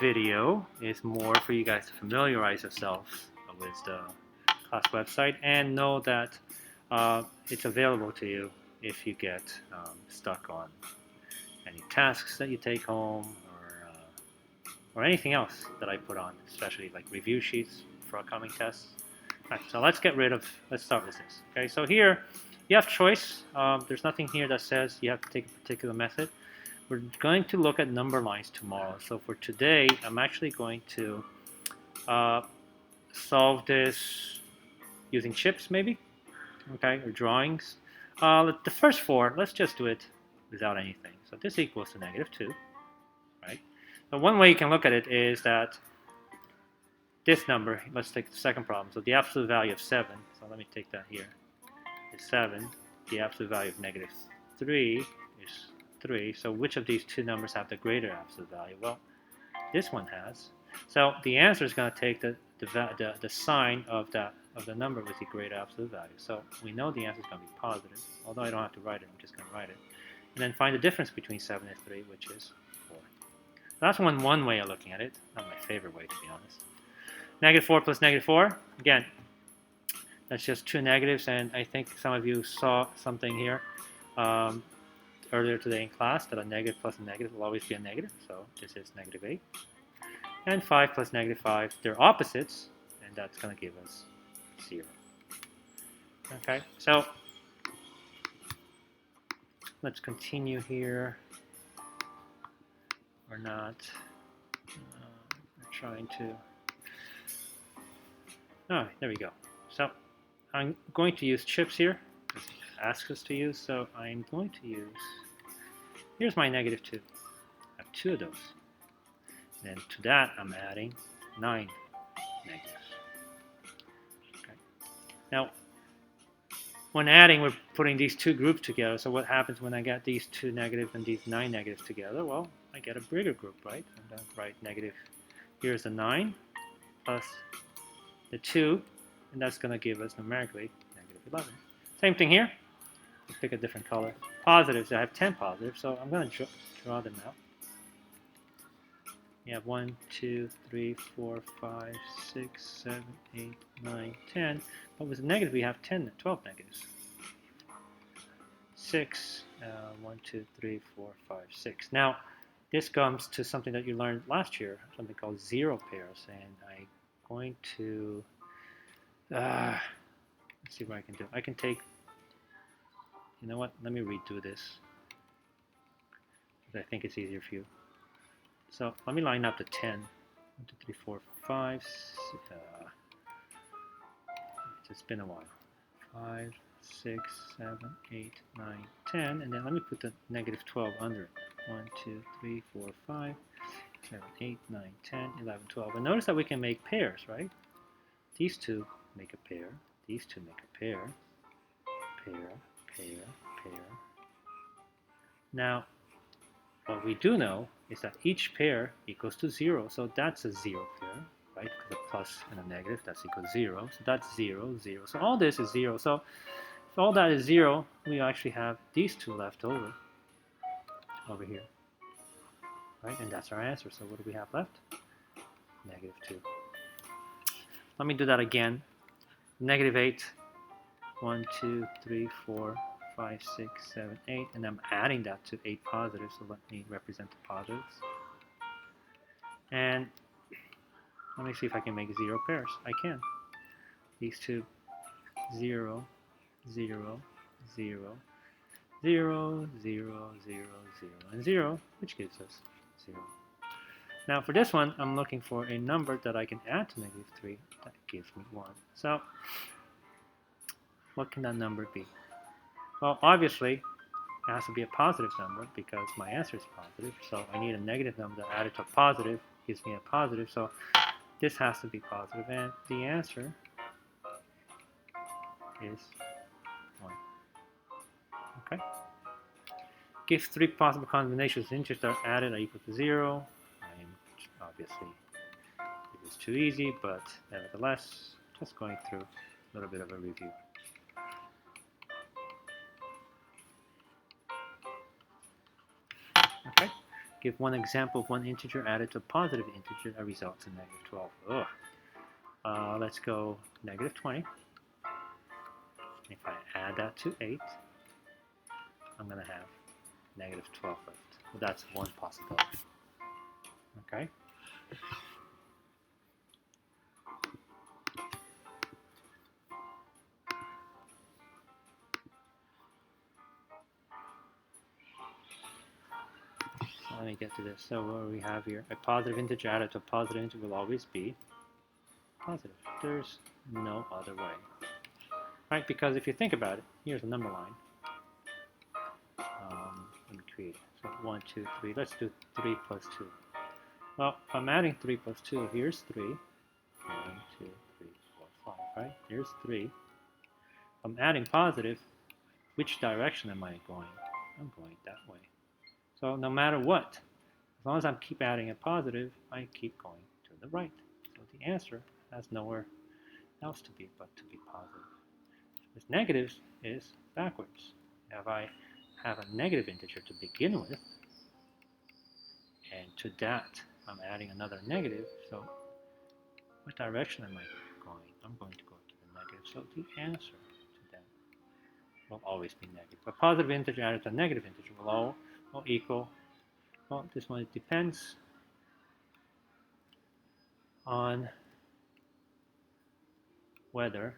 video is more for you guys to familiarize yourselves with the class website and know that it's available to you if you get stuck on any tasks that you take home or anything else that I put on, especially like review sheets for upcoming tests. All right, so let's start with this. Okay, so here you have choice. There's nothing here that says you have to take a particular method. We're going to look at number lines tomorrow. So for today, I'm actually going to solve this using chips maybe, okay, or drawings. The first four, let's just do it without anything. So this equals to -2, right? So one way you can look at it is that this number, let's take the second problem. So the absolute value of 7, so let me take that here, is 7. The absolute value of -3 is 3. So which of these two numbers have the greater absolute value? Well, this one has. So the answer is going to take the sign of the number with the greater absolute value. So we know the answer is going to be positive. Although I don't have to write it, I'm just going to write it. And then find the difference between 7 and 3, which is 4. That's one way of looking at it. Not my favorite way, to be honest. -4 plus -4. Again, that's just two negatives, and I think some of you saw something here earlier today in class that a negative plus a negative will always be a negative. So this is -8. And 5 plus -5, they're opposites, and that's going to give us 0. Okay, so let's continue here. We're not we're trying to. Oh, there we go. So I'm going to use chips here, as it asks us to use. So I'm going to use. Here's my -2. I have 2 of those. Then to that, I'm adding 9 negatives. Okay. Now, when adding, we're putting these two groups together. So what happens when I get these 2 negatives and these 9 negatives together? Well, I get a bigger group, right? And then write negative. Here's the 9 plus the 2, and that's going to give us numerically -11. Same thing here. Let's pick a different color. Positives, I have 10 positives, so I'm going to draw them out. You have 1, 2, 3, 4, 5, 6, 7, 8, 9, 10. But with the negative, we have 12 negatives. 6, 1, 2, 3, 4, 5, 6. Now, this comes to something that you learned last year, something called 0 pairs. And I'm going to, let's see what I can do. I can take, you know what, let me redo this, because I think it's easier for you. So let me line up the 10. 1, 2, 3, 4, 5. It's been a while. 5, 6, 7, 8, 9, 10. And then let me put the -12 under it. 1, 2, 3, 4, 5, 7, 8, 9, 10, 11, 12. And notice that we can make pairs, right? These two make a pair. These two make a pair. Pair, pair, pair. Now, what we do know is that each pair equals to 0. So that's a 0 pair, right? Because a plus and a negative, that's equal to 0. So that's 0, 0. So all this is 0. So if all that is 0, we actually have these two left over here. Right? And that's our answer. So what do we have left? -2. Let me do that again. -8. 1, 2, 3, 4, 5, 6, 7, 8. And I'm adding that to 8 positives. So let me represent the positives. And let me see if I can make 0 pairs. I can. These two, 0, 0, 0, 0, 0, 0, 0, and 0, which gives us 0. Now for this one, I'm looking for a number that I can add to -3 that gives me 1. So what can that number be? Well, obviously, it has to be a positive number because my answer is positive. So I need a negative number that added to a positive gives me a positive. So this has to be positive, and the answer is 1. Okay. If 3 possible combinations of integers are added are equal to 0. Obviously, it is too easy, but nevertheless, just going through a little bit of a review. Okay, Give one example of one integer added to a positive integer that results in negative 12. Ugh. Let's go negative 20. If I add that to 8, I'm going to have negative 12 left. Well, that's one possibility. Okay. So let me get to this. So what do we have here? A positive integer added to a positive integer will always be positive. There's no other way. Right? Because if you think about it, here's a number line. Let me create it. So 1, 2, 3. Let's do 3 plus 2. Well, if I'm adding 3 plus 2, here's 3. 1, 2, 3, 4, 5, right? Here's 3. I'm adding positive. Which direction am I going? I'm going that way. So no matter what, as long as I keep adding a positive, I keep going to the right. So the answer has nowhere else to be but to be positive. With negatives is backwards. Now if I have a negative integer to begin with, and to that I'm adding another negative, so what direction am I going? I'm going to go to the negative. So the answer to that will always be negative. A positive integer added to a negative integer will equal, well, this one, it depends on whether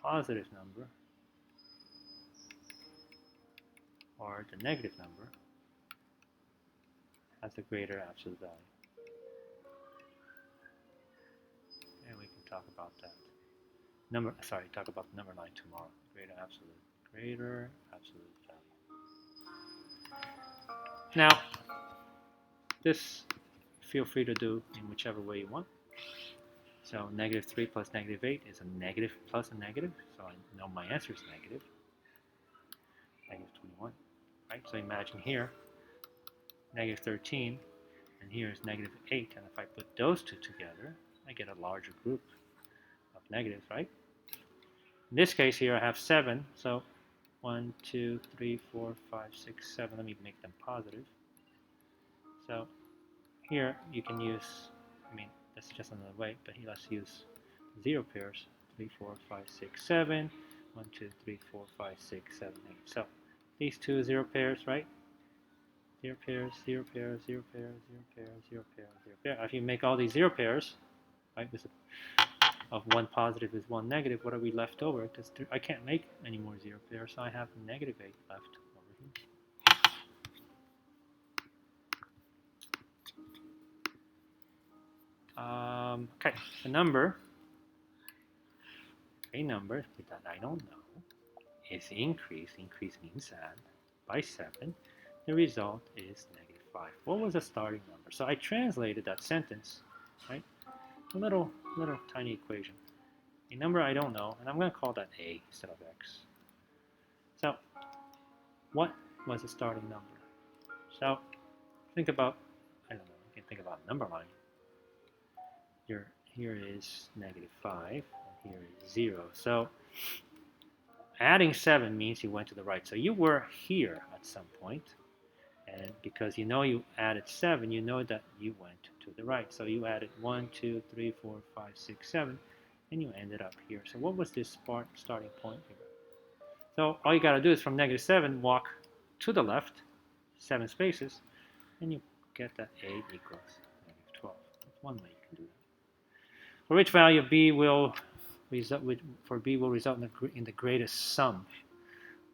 positive number or the negative number has a greater absolute value. And we can talk about that. Talk about the number line tomorrow. Greater absolute value. Now, this feel free to do in whichever way you want. So negative 3 plus negative 8 is a negative plus a negative. So I know my answer is negative. Negative 21. Right? So imagine here, negative 13, and here is negative 8. And if I put those two together, I get a larger group of negatives, right? In this case here, I have 7. So 1, 2, 3, 4, 5, 6, 7. Let me make them positive. So here you can use, that's just another way, but here let's use 0 pairs. 3, 4, 5, 6, 7. 1, 2, 3, 4, 5, 6, 7, 8. So these two 0 pairs, right? 0 pairs, 0 pairs, 0 pairs, 0 pairs, 0 pairs, 0 pairs. If you make all these 0 pairs, right, of one positive is one negative, what are we left over? Because I can't make any more 0 pairs, so I have negative 8 left over here. Okay, a number that I don't know is increase means add, by 7. The result is negative 5. What was the starting number? So I translated that sentence, right? A little tiny equation. A number I don't know, and I'm going to call that A instead of X. So what was the starting number? So think about, I don't know, you can think about a number line. Here is negative 5, and here is 0. So adding 7 means you went to the right. So you were here at some point, and because you know you added 7, you know that you went to the right. So you added 1, 2, 3, 4, 5, 6, 7, and you ended up here. So what was this starting point here? So all you got to do is from negative 7, walk to the left, 7 spaces, and you get that A equals negative 12. That's one way you can do that. For which value of B will result in the greatest sum?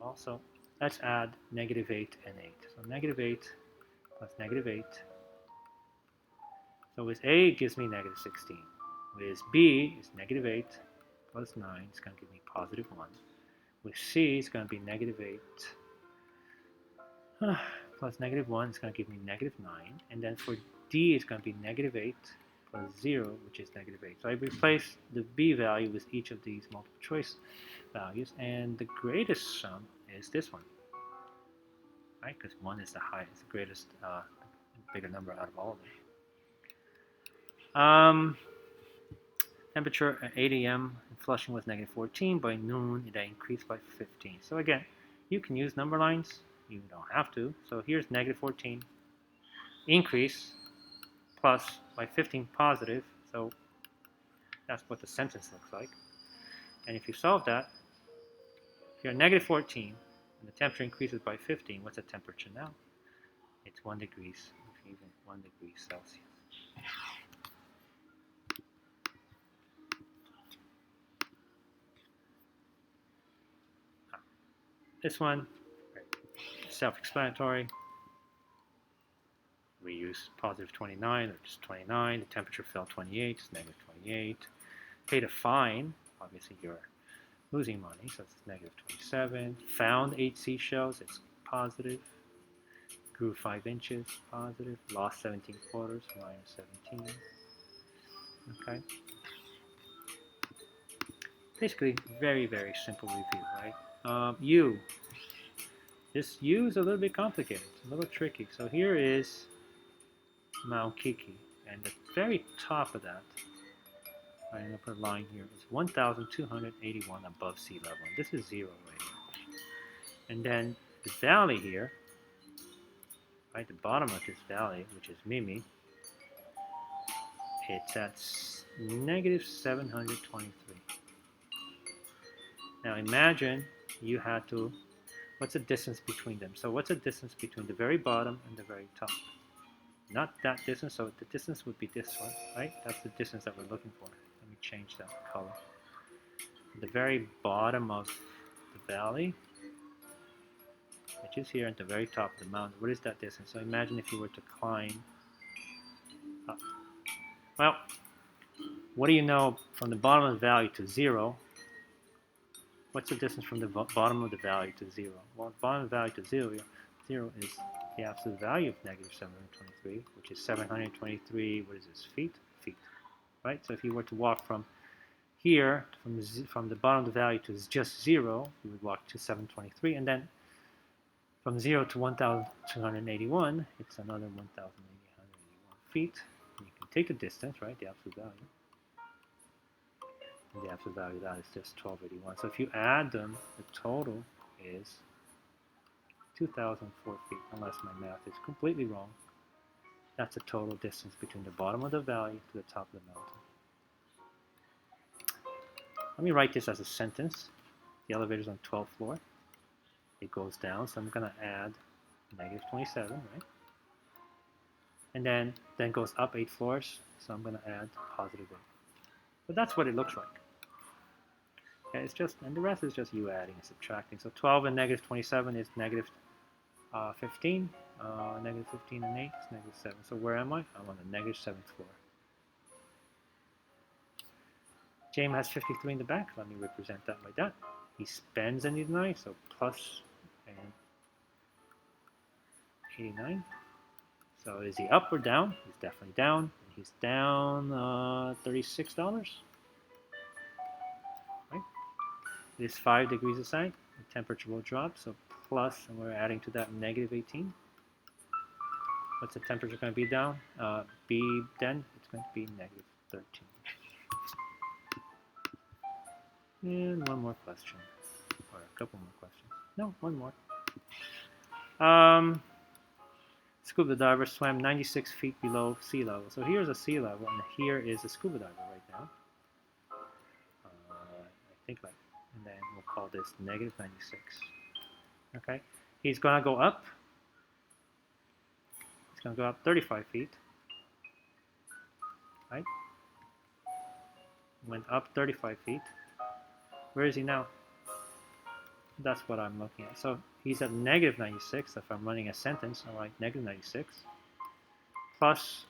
Also, let's add negative 8 and 8. So negative 8 plus negative 8. So with A, it gives me negative 16. With B, it's negative 8 plus 9. It's going to give me positive 1. With C, it's going to be negative 8 plus negative 1. It's going to give me negative 9. And then for D, it's going to be negative 8 plus 0, which is negative 8. So I replace the B value with each of these multiple choice values. And the greatest sum is this one, right? Because 1 is the highest, the greatest, bigger number out of all of them. Temperature at 8 a.m. in Flushing was negative 14. By noon, it increased by 15. So again, you can use number lines you don't have to. So here's negative 14 increase plus by 15 positive. So that's what the sentence looks like. And if you solve that, if you're at negative 14 and the temperature increases by 15, what's the temperature now? It's 1 degrees, even 1 degree Celsius. This one, self-explanatory. We use positive 29, or just 29. The temperature fell 28, it's negative 28. Paid a fine, obviously you're losing money, so it's negative 27. Found 8 seashells, it's positive. Grew 5 inches, positive. Lost 17 quarters, minus 17. Okay. Basically, very, very simple review, right? U. This U is a little bit complicated. It's a little tricky. So here is Mount Kiki, and the very top of that, I'm going to put a line here, is 1,281 above sea level. And this is 0 right here. And then the valley here, right, the bottom of this valley, which is Mimi, it's at negative 723. Now imagine you had to, what's the distance between them? So what's the distance between the very bottom and the very top? Not that distance, so the distance would be this one, right? That's the distance that we're looking for. Let me change that color. The very bottom of the valley, which is here at the very top of the mountain, what is that distance? So imagine if you were to climb up. Well, what do you know from the bottom of the valley to 0? What's the distance from the bottom of the valley to 0? Well, the bottom of the valley to 0 is the absolute value of negative 723, which is 723, what is this, feet? Feet, right? So if you were to walk from here, from the bottom of the valley to just 0, you would walk to 723, and then from 0 to 1,281, it's another 1,881 feet. You can take the distance, right, the absolute value. And the absolute value of that is just 1281. So if you add them, the total is 2,004 feet, unless my math is completely wrong. That's the total distance between the bottom of the valley to the top of the mountain. Let me write this as a sentence. The elevator is on 12th floor. It goes down, so I'm going to add negative 27, right? And then goes up 8 floors, so I'm going to add positive 8. So that's what it looks like. Okay, it's just, and the rest is just you adding and subtracting. So 12 and negative 27 is negative 15. Negative 15 and 8 is negative 7. So where am I? I'm on the negative 7th floor. James has 53 in the back. Let me represent that by that. He spends an 89, so plus and 89. So is he up or down? He's definitely down. He's down $36. Right? It is 5 degrees aside. The temperature will drop. So plus, and we're adding to that negative 18. What's the temperature going to be down? B then it's going to be negative 13. And one more question, or a couple more questions. No, one more. Scuba diver swam 96 feet below sea level. So here's a sea level, and here is a scuba diver right now. I think like, and then we'll call this negative 96. Okay, he's gonna go up. He's gonna go up 35 feet. Right? Went up 35 feet. Where is he now? That's what I'm looking at. So he's at negative 96. If I'm running a sentence, I'll write negative 96 plus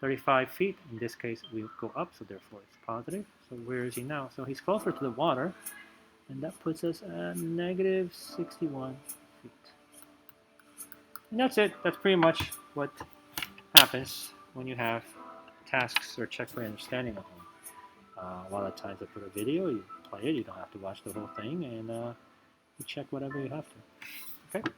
35 feet. In this case, we go up, so therefore it's positive. So where is he now? So he's closer to the water, and that puts us at negative 61 feet. And that's it. That's pretty much what happens when you have tasks or check for understanding at home. A lot of times I put a video, you play it, you don't have to watch the whole thing, and you check whatever you have to. Okay?